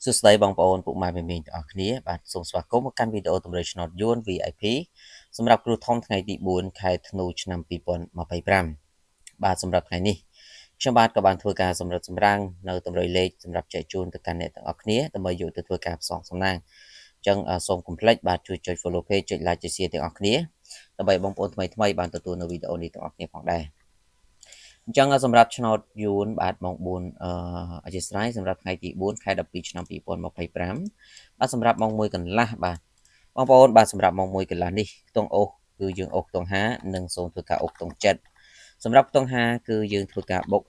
សួស្តីបងប្អូនពុកម៉ែមីងទាំងអស់គ្នាបាទសូមស្វាគមន៍មកកាន់វីដេអូតម្រូវឆ្នោតយួន VIP សម្រាប់គ្រូធំថ្ងៃទី4ខែធ្នូឆ្នាំ2025បាទសម្រាប់ថ្ងៃនេះខ្ញុំបាទក៏បានធ្វើការសម្រិតសម្រាំងនៅតម្រុយលេខសម្រាប់ចែកជូនទៅកាន់អ្នកទាំងអស់គ្នាដើម្បីយកទៅធ្វើការផ្សងសំណាងអញ្ចឹងសូមកុំភ្លេចបាទជួយចុច follow page ចុច like ចុច share ទាំងអស់គ្នាដើម្បីបងប្អូនថ្មីៗបានទទួលនៅវីដេអូនេះទាំងអស់គ្នាផងដែរអញ្ចឹងសម្រាប់ឆ្នោតយួនបាទម៉ោង4អធិស្ឋានសម្រាប់ថ្ងៃទី4ខែ12ឆ្នាំ2025បាទសម្រាប់ម៉ោង1កន្លះបាទបងប្អូនបាទសម្រាប់ម៉ោង1កន្លះនេះខ្ទង់អូសគឺយើងអូសខ្ទង់5និងសូមធ្វើការអូសខ្ទង់7សម្រាប់ខ្ទង់5គឺយើងធ្វើការបុក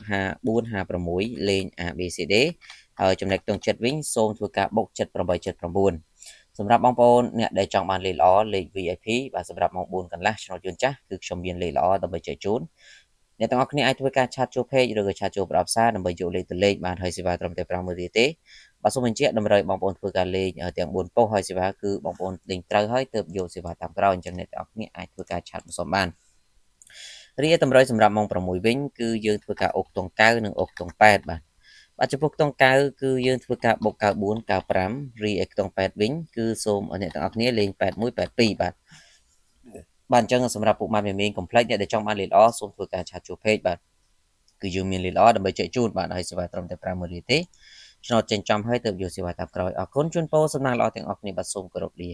54 56លេង ABCD ហើយចំណែកខ្ទង់7វិញសូមធ្វើការបុក78 79សម្រាប់បងប្អូនអ្នកដែលចង់បានលេខល្អលេខ VIP បាទសម្រាប់ម៉ោង4កន្លះឆ្នោតយួនចាស់គឺខ្ញុំមានលេខល្អដើម្បីចែកជូនអ្នកទាំងអស់គ្នាអាចធ្វើការឆាតចូល page ឬក៏ឆាតចូលប្រអប់សារដើម្បីយកលេខទៅលេខបានហើយសេវាត្រឹមតែ50000រៀលទេបាទសូមបញ្ជាក់តម្រូវបងប្អូនធ្វើការលេខទាំង4ប៉ុស្តិ៍ហើយសេវាគឺបងប្អូនលេងត្រូវហើយទើបយកសេវាតាមក្រោយអញ្ចឹងអ្នកទាំងអស់គ្នាអាចធ្វើការឆាតមកសុំបានរីឯតម្រូវសម្រាប់ម៉ោង6វិញគឺយើងធ្វើការអុកខ្ទង់9និងអុកខ្ទង់8បាទចំពោះខ្ទង់9គឺយើងធ្វើការបុក94 95រីឯខ្ទង់8វិញគឺសូមអ្នកទាំងអស់គ្នាលេង81 82បាទអញ្ចឹងសម្រាប់ពុកម៉ែមីងកុំភ្លេចអ្នកដែលចង់បានលេខល្អសូមធ្វើការឆាតចូល page បាទគឺយើងមានលេខល្អដើម្បីចែកជូនបាទហើយសេវាត្រឹមតែ50000រៀលទេឆ្នោតចេញចំហើយទើបយកសេវាតាមក្រោយអរគុណជូនពរសំណាងល្អទាំងអស់គ្នាបាទសូមគោរពលា